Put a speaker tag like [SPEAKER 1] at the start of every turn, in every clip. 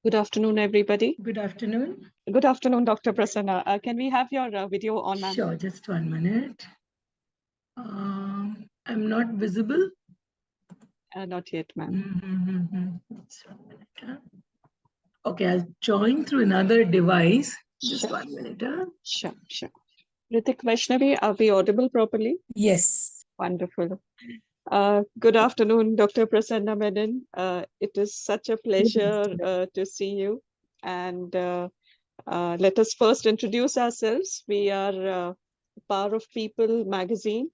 [SPEAKER 1] Good afternoon, everybody.
[SPEAKER 2] Good afternoon.
[SPEAKER 1] Good afternoon, Dr. Prasanna. Can we have your video on, ma'am?
[SPEAKER 2] Sure, just 1 minute. I'm not visible.
[SPEAKER 1] Not yet, ma'am.
[SPEAKER 2] Just 1 minute. Okay, I'll join through another device. Just
[SPEAKER 1] Sure.
[SPEAKER 2] 1 minute.
[SPEAKER 1] Sure. Ritik Vaishnavi, are we audible properly?
[SPEAKER 2] Yes.
[SPEAKER 1] Wonderful. Good afternoon, Dr. Prasanna Menon. It is such a pleasure to see you. And let us first introduce ourselves. We are Power of People magazine.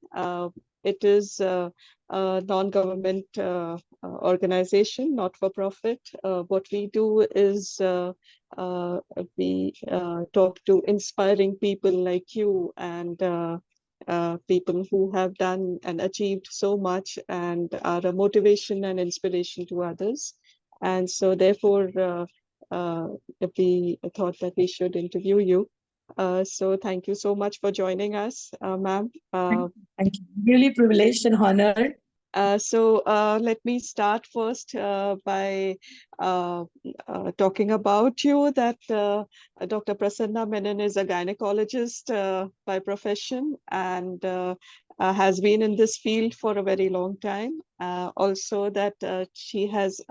[SPEAKER 1] It is a non-government organization, not for profit. What we do is we talk to inspiring people like you and people who have done and achieved so much and are a motivation and inspiration to others. And so therefore, we thought that we should interview you. So thank you so much for joining us, ma'am.
[SPEAKER 2] Thank you. Really privileged and honored.
[SPEAKER 1] So let me start first by talking about you, that Dr. Prasanna Menon is a gynecologist by profession and has been in this field for a very long time. Also that she has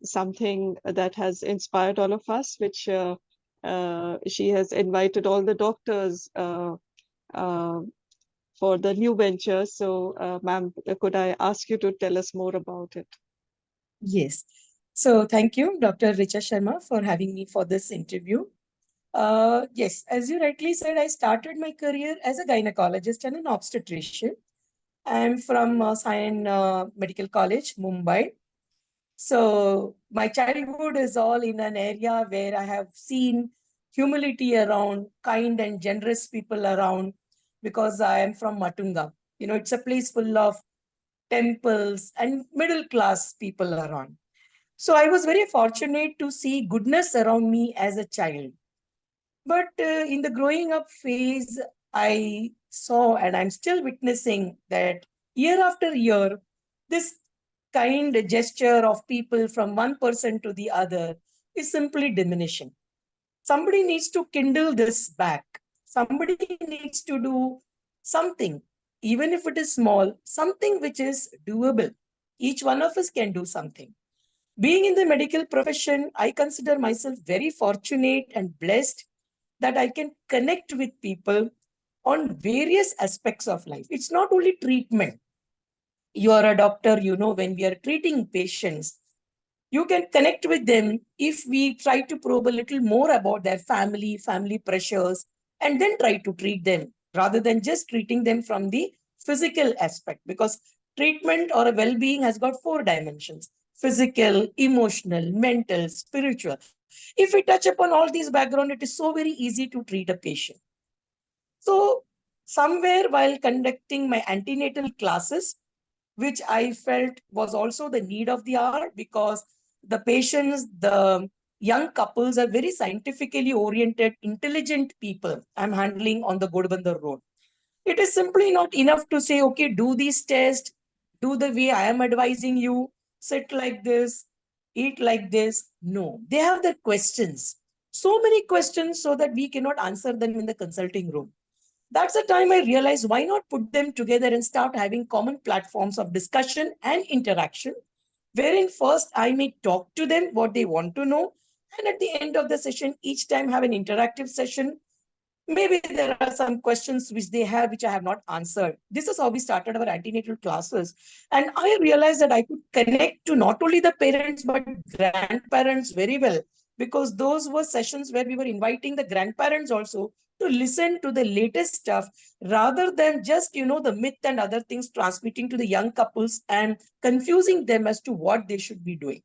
[SPEAKER 1] something that has inspired all of us, which she has invited all the doctors for the new venture. So, ma'am, could I ask you to tell us more about it?
[SPEAKER 2] Yes. So thank you, Dr. Richa Sharma, for having me for this interview. Yes, as you rightly said, I started my career as a gynecologist and an obstetrician. I'm from Sion Medical College, Mumbai. So my childhood is all in an area where I have seen humility around, kind and generous people around, because I am from Matunga. It's a place full of temples and middle class people around. So I was very fortunate to see goodness around me as a child. But in the growing up phase, I saw and I'm still witnessing that year after year, this kind gesture of people from one person to the other is simply diminishing. Somebody needs to kindle this back. Somebody needs to do something, even if it is small, something which is doable. Each one of us can do something. Being in the medical profession, I consider myself very fortunate and blessed that I can connect with people on various aspects of life. It's not only treatment. You are a doctor, when we are treating patients, you can connect with them if we try to probe a little more about their family pressures, and then try to treat them rather than just treating them from the physical aspect. Because treatment or a well-being has got 4 dimensions: physical, emotional, mental, spiritual. If we touch upon all these background, it is so very easy to treat a patient. So somewhere while conducting my antenatal classes, which I felt was also the need of the hour, because the patients, the young couples are very scientifically oriented, intelligent people I'm handling on the Godbandar Road. It is simply not enough to say, okay, do these tests, do the way I am advising you, sit like this, eat like this. No, they have their questions. So many questions so that we cannot answer them in the consulting room. That's the time I realized, why not put them together and start having common platforms of discussion and interaction, wherein first I may talk to them what they want to know, and at the end of the session, each time have an interactive session. Maybe there are some questions which they have, which I have not answered. This is how we started our antenatal classes. And I realized that I could connect to not only the parents, but grandparents very well, because those were sessions where we were inviting the grandparents also to listen to the latest stuff, rather than just, the myth and other things transmitting to the young couples and confusing them as to what they should be doing.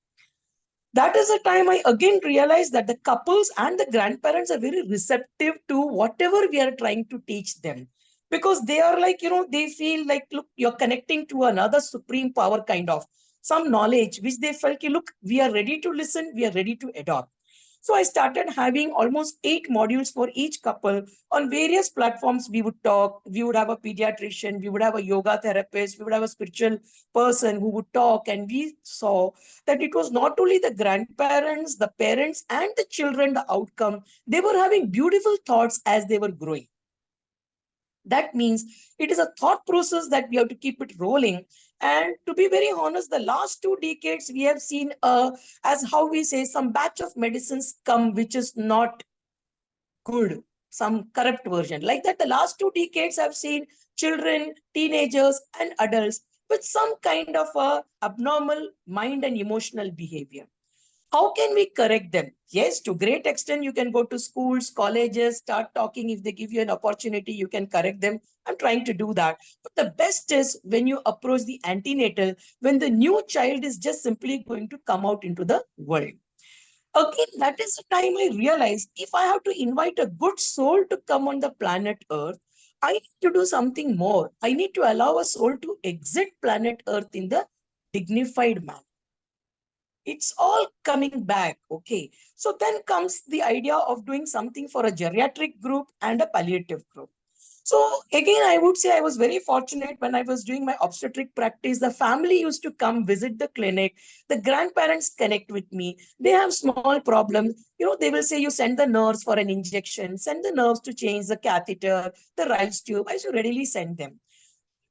[SPEAKER 2] That is the time I again realized that the couples and the grandparents are very receptive to whatever we are trying to teach them. Because they are like, they feel like, look, you're connecting to another supreme power, kind of some knowledge, which they felt, look, we are ready to listen, we are ready to adopt. So I started having almost 8 modules for each couple on various platforms. We would talk, we would have a pediatrician, we would have a yoga therapist, we would have a spiritual person who would talk. And we saw that it was not only the grandparents, the parents, and the children, the outcome, they were having beautiful thoughts as they were growing. That means it is a thought process that we have to keep it rolling. And to be very honest, the last 2 decades, we have seen, as how we say, some batch of medicines come, which is not good, some corrupt version. Like that, the last 2 decades, I've seen children, teenagers, and adults with some kind of a abnormal mind and emotional behavior. How can we correct them? Yes, to great extent, you can go to schools, colleges, start talking. If they give you an opportunity, you can correct them. I'm trying to do that. But the best is when you approach the antenatal, when the new child is just simply going to come out into the world. Again, that is the time I realized if I have to invite a good soul to come on the planet Earth, I need to do something more. I need to allow a soul to exit planet Earth in the dignified manner. It's all coming back. Okay. So then comes the idea of doing something for a geriatric group and a palliative group. So again, I would say I was very fortunate when I was doing my obstetric practice. The family used to come visit the clinic. The grandparents connect with me. They have small problems. They will say you send the nurse for an injection, send the nurse to change the catheter, the rice tube. I should readily send them.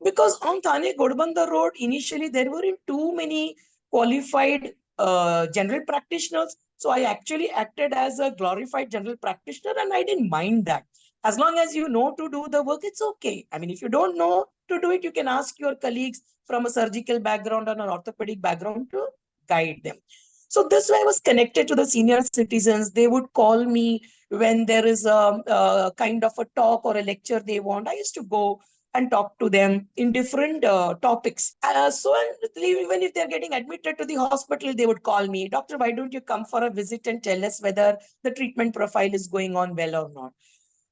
[SPEAKER 2] Because on Thane Godbanda Road, initially there weren't too many qualified general practitioners. So I actually acted as a glorified general practitioner and I didn't mind that. As long as you know to do the work, it's okay. I mean, if you don't know to do it, you can ask your colleagues from a surgical background or an orthopedic background to guide them. So this way I was connected to the senior citizens. They would call me when there is a kind of a talk or a lecture they want. I used to go and talk to them in different topics. So even if they're getting admitted to the hospital, they would call me, Doctor, why don't you come for a visit and tell us whether the treatment profile is going on well or not?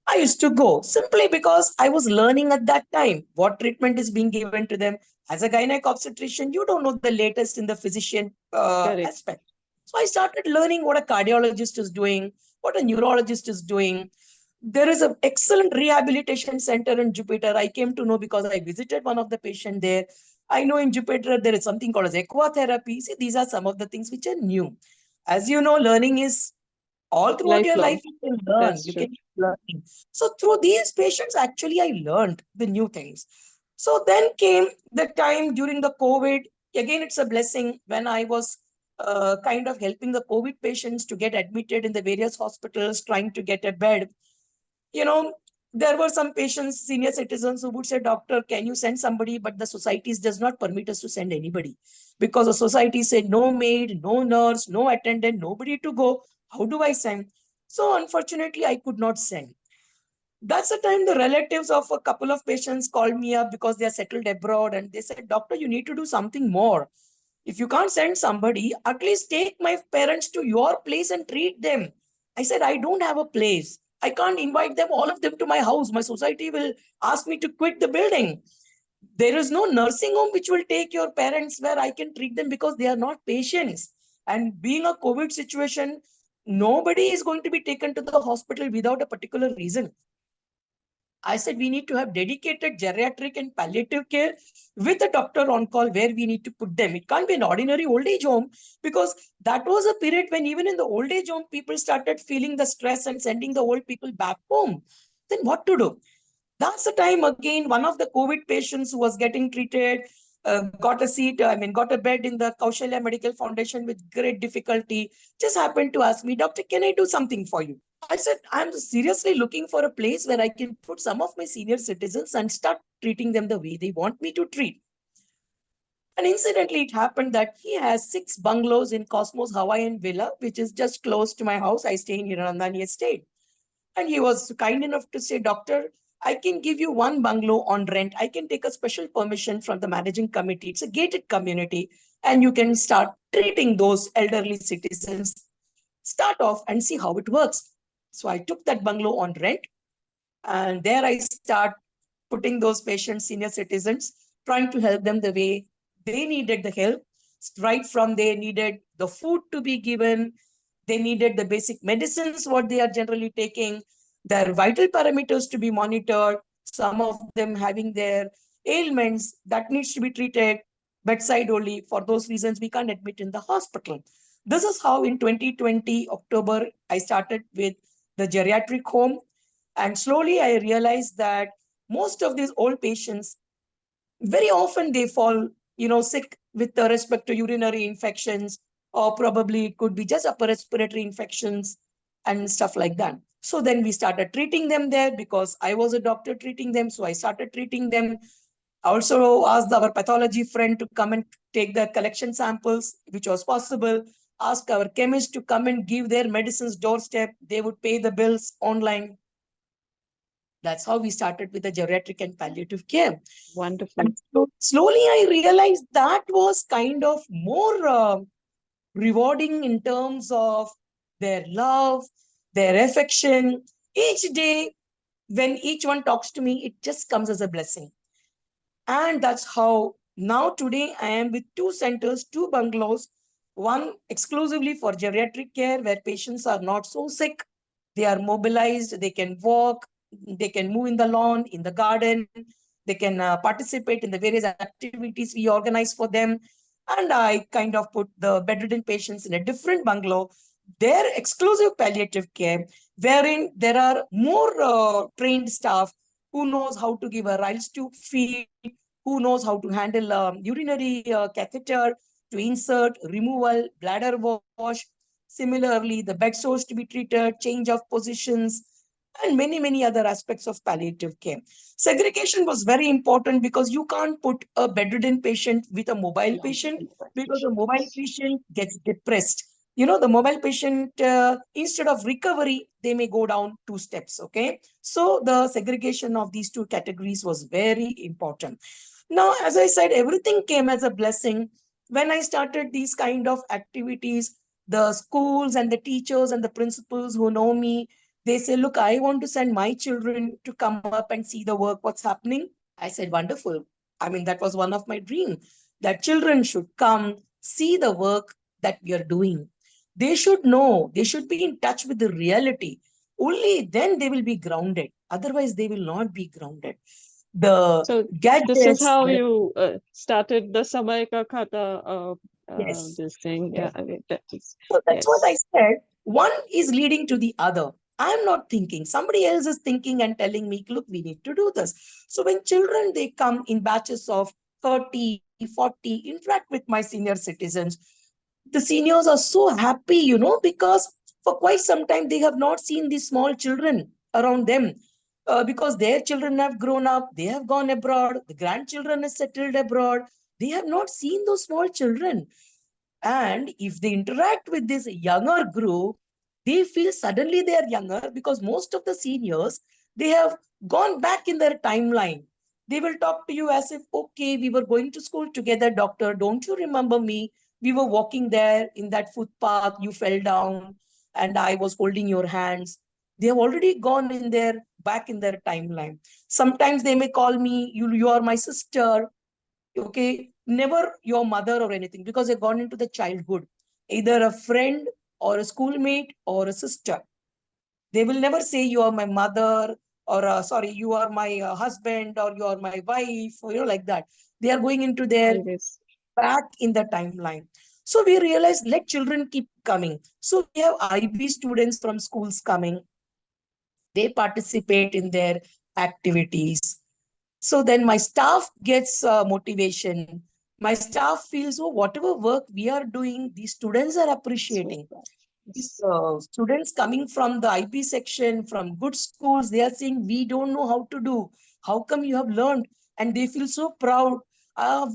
[SPEAKER 2] I used to go simply because I was learning at that time what treatment is being given to them. As a gynec obstetrician, you don't know the latest in the physician
[SPEAKER 1] Correct.
[SPEAKER 2] aspect. So I started learning what a cardiologist is doing, what a neurologist is doing. There is an excellent rehabilitation center in Jupiter. I came to know because I visited one of the patient there. I know in Jupiter there is something called as aquatherapy. See, these are some of the things which are new. As you know, learning is all throughout your life.
[SPEAKER 1] Lifelong.
[SPEAKER 2] You can learn.
[SPEAKER 1] That's
[SPEAKER 2] You
[SPEAKER 1] true.
[SPEAKER 2] can keep learning. So through these patients, actually, I learned the new things. So then came the time during the COVID. Again, it's a blessing when I was kind of helping the COVID patients to get admitted in the various hospitals, trying to get a bed. you know, there were some patients, senior citizens who would say, Doctor, can you send somebody? But the societies does not permit us to send anybody because the society said no maid, no nurse, no attendant, nobody to go. How do I send? So unfortunately, I could not send. That's the time the relatives of a couple of patients called me up because they are settled abroad and they said, Doctor, you need to do something more. If you can't send somebody, at least take my parents to your place and treat them. I said, I don't have a place. I can't invite them, all of them, to my house. My society will ask me to quit the building. There is no nursing home which will take your parents where I can treat them because they are not patients. And being a COVID situation, nobody is going to be taken to the hospital without a particular reason. I said we need to have dedicated geriatric and palliative care with a doctor on call where we need to put them. It can't be an ordinary old age home because that was a period when even in the old age home, people started feeling the stress and sending the old people back home. Then what to do? That's the time again, one of the COVID patients who was getting treated got a bed in the Kaushalya Medical Foundation with great difficulty, just happened to ask me, Doctor, can I do something for you? I said, I'm seriously looking for a place where I can put some of my senior citizens and start treating them the way they want me to treat. And incidentally, it happened that he has 6 bungalows in Cosmos Hawaiian Villa, which is just close to my house. I stay in Hiranandani Estate. And he was kind enough to say, Doctor, I can give you 1 bungalow on rent. I can take a special permission from the managing committee. It's a gated community. And you can start treating those elderly citizens. Start off and see how it works. So I took that bungalow on rent. And there I start putting those patients, senior citizens, trying to help them the way they needed the help. Right from they needed the food to be given, They needed the basic medicines, what they are generally taking, their vital parameters to be monitored, some of them having their ailments that needs to be treated bedside only. For those reasons, we can't admit in the hospital. This is how in 2020, October, I started with the geriatric home. And slowly I realized that most of these old patients, very often they fall, sick with respect to urinary infections, or probably it could be just upper respiratory infections and stuff like that. So then we started treating them there because I was a doctor treating them. So I started treating them. I also asked our pathology friend to come and take the collection samples, which was possible. Ask our chemist to come and give their medicines doorstep. They would pay the bills online. That's how we started with the geriatric and palliative care.
[SPEAKER 1] Wonderful.
[SPEAKER 2] And slowly I realized that was kind of more rewarding in terms of their love, their affection. Each day, when each one talks to me, it just comes as a blessing. And that's how now today I am with two centers, two bungalows, one exclusively for geriatric care where patients are not so sick. They are mobilized, they can walk, they can move in the lawn, in the garden, they can participate in the various activities we organize for them. And I kind of put the bedridden patients in a different bungalow, their exclusive palliative care, wherein there are more trained staff who knows how to give a Riles tube feed, who knows how to handle urinary catheter, to insert, removal, bladder wash. Similarly, the bed sores to be treated, change of positions, and many, many other aspects of palliative care. Segregation was very important because you can't put a bedridden patient with a mobile patient because the mobile patient gets depressed. The mobile patient, instead of recovery, they may go down 2 steps. Okay. So the segregation of these two categories was very important. Now, as I said, everything came as a blessing. When I started these kind of activities, the schools and the teachers and the principals who know me, they say, look, I want to send my children to come up and see the work, what's happening. I said, wonderful. I mean, that was one of my dreams, that children should come see the work that we are doing. They should know, they should be in touch with the reality. Only then they will be grounded. Otherwise, they will not be grounded. The
[SPEAKER 1] So this is
[SPEAKER 2] gadgets,
[SPEAKER 1] how you started the Samay Ka Khata,
[SPEAKER 2] yes,
[SPEAKER 1] this thing. Yeah,
[SPEAKER 2] yes.
[SPEAKER 1] I mean, that is,
[SPEAKER 2] So that's what I
[SPEAKER 1] yes.
[SPEAKER 2] said. One is leading to the other. I'm not thinking. Somebody else is thinking and telling me, look, we need to do this. So when children, they come in batches of 30, 40, interact with my senior citizens, the seniors are so happy, because for quite some time they have not seen these small children around them. Because their children have grown up, they have gone abroad, the grandchildren have settled abroad. They have not seen those small children. And if they interact with this younger group, they feel suddenly they are younger because most of the seniors, they have gone back in their timeline. They will talk to you as if, okay, we were going to school together, doctor. Don't you remember me? We were walking there in that footpath. You fell down and I was holding your hands. They have already gone in their back in their timeline. Sometimes they may call me, you are my sister. Okay, never your mother or anything because they've gone into the childhood, either a friend or a schoolmate or a sister. They will never say you are my mother or sorry, you are my husband or you are my wife or like that. They are going into their
[SPEAKER 1] Always.
[SPEAKER 2] back in the timeline. So we realized let children keep coming. So we have IB students from schools coming. They participate in their activities. So then my staff gets motivation. My staff feels, oh, whatever work we are doing, these students are
[SPEAKER 1] So,
[SPEAKER 2] appreciating. These
[SPEAKER 1] yes.
[SPEAKER 2] students coming from the IB section, from good schools, they are saying, we don't know how to do. How come you have learned? And they feel so proud.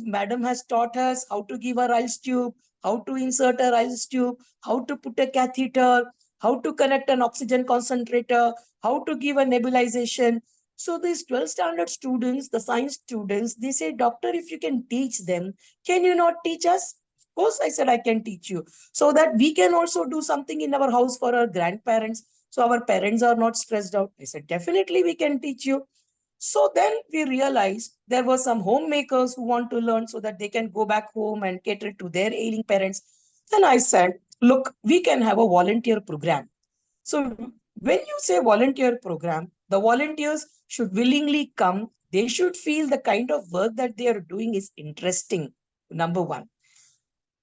[SPEAKER 2] Madam has taught us how to give a Riles tube, how to insert a Riles tube, how to put a catheter, how to connect an oxygen concentrator, how to give a nebulization. So these 12th standard students, the science students, they say, doctor, if you can teach them, can you not teach us? Of course, I said, I can teach you so that we can also do something in our house for our grandparents. So our parents are not stressed out. I said, definitely we can teach you. So then we realized there were some homemakers who want to learn so that they can go back home and cater to their ailing parents. Then I said, look, we can have a volunteer program. So when you say volunteer program, the volunteers should willingly come. They should feel the kind of work that they are doing is interesting. Number one,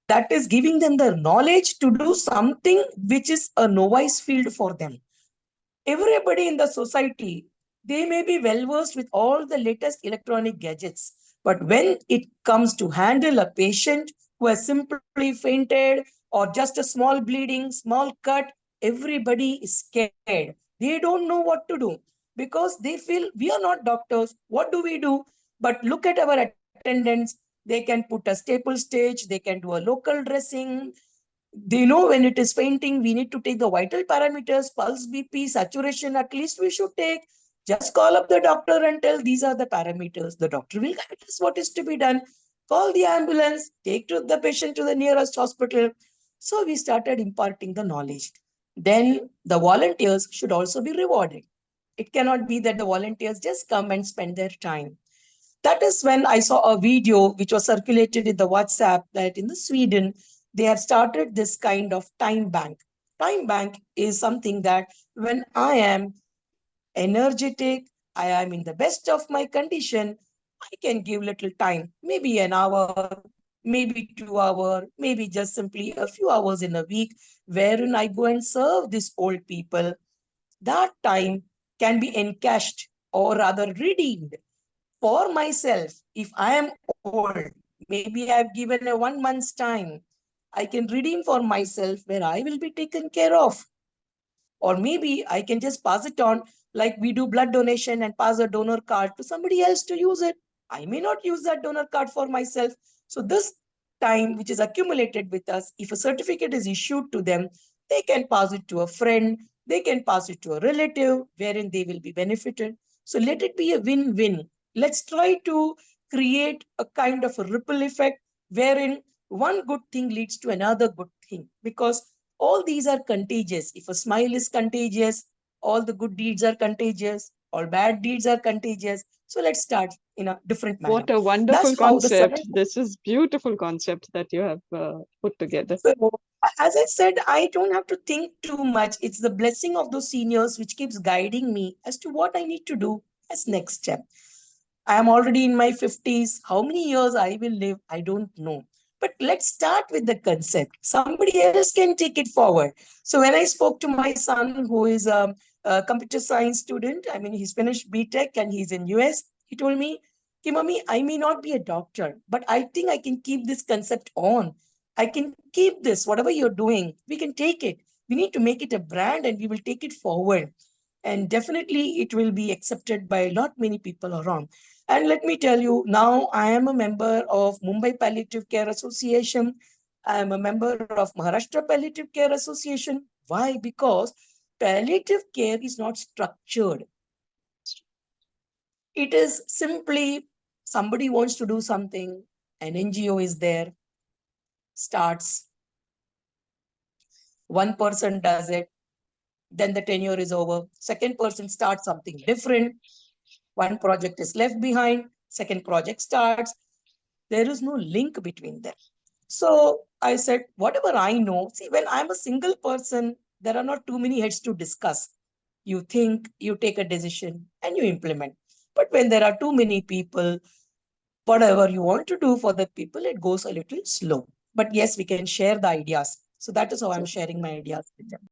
[SPEAKER 2] that is giving them the knowledge to do something which is a novice field for them. Everybody in the society, they may be well versed with all the latest electronic gadgets, but when it comes to handle a patient who has simply fainted or just a small bleeding, small cut, everybody is scared. They don't know what to do because they feel we are not doctors. What do we do? But look at our attendants. They can put a staple stitch, they can do a local dressing. They know when it is fainting, we need to take the vital parameters, pulse, BP, saturation, at least we should take. Just call up the doctor and tell these are the parameters. The doctor will guide us what is to be done. Call the ambulance, take to the patient to the nearest hospital. So we started imparting the knowledge. Then the volunteers should also be rewarded. It cannot be that the volunteers just come and spend their time. That is when I saw a video which was circulated in the WhatsApp that in the Sweden, they have started this kind of time bank. Time bank is something that when I am energetic, I am in the best of my condition, I can give little time, maybe an hour, maybe 2 hours, maybe just simply a few hours in a week, wherein I go and serve these old people. That time can be encashed or rather redeemed for myself. If I am old, maybe I have given a 1 month's time, I can redeem for myself where I will be taken care of. Or maybe I can just pass it on, like we do blood donation and pass a donor card to somebody else to use it. I may not use that donor card for myself. So this time which is accumulated with us, if a certificate is issued to them, they can pass it to a friend, they can pass it to a relative, wherein they will be benefited. So let it be a win-win. Let's try to create a kind of a ripple effect wherein one good thing leads to another good thing, because all these are contagious. If a smile is contagious, all the good deeds are contagious, all bad deeds are contagious. So let's start in a different manner.
[SPEAKER 1] What a wonderful
[SPEAKER 2] That's how the
[SPEAKER 1] concept.
[SPEAKER 2] science.
[SPEAKER 1] This is beautiful concept that you have put together.
[SPEAKER 2] So, as I said, I don't have to think too much. It's the blessing of those seniors which keeps guiding me as to what I need to do as next step. I am already in my 50s. How many years I will live, I don't know. But let's start with the concept. Somebody else can take it forward. So when I spoke to my son, who is a computer science student, I mean, he's finished BTech and he's in US, he told me, "Ki, Mummy, I may not be a doctor, but I think I can keep this concept on. I can keep this, whatever you're doing, we can take it. We need to make it a brand and we will take it forward. And definitely it will be accepted by a lot many people around." And let me tell you, now I am a member of Mumbai Palliative Care Association. I am a member of Maharashtra Palliative Care Association. Why? Because palliative care is not structured. It is simply somebody wants to do something, an NGO is there, starts, one person does it, then the tenure is over. Second person starts something different. One project is left behind, second project starts. There is no link between them. So I said, whatever I know, see, when I'm a single person, there are not too many heads to discuss. You think, you take a decision, and you implement. But when there are too many people, whatever you want to do for the people, it goes a little slow. But yes, we can share the ideas. So that is how I'm sharing my ideas with them.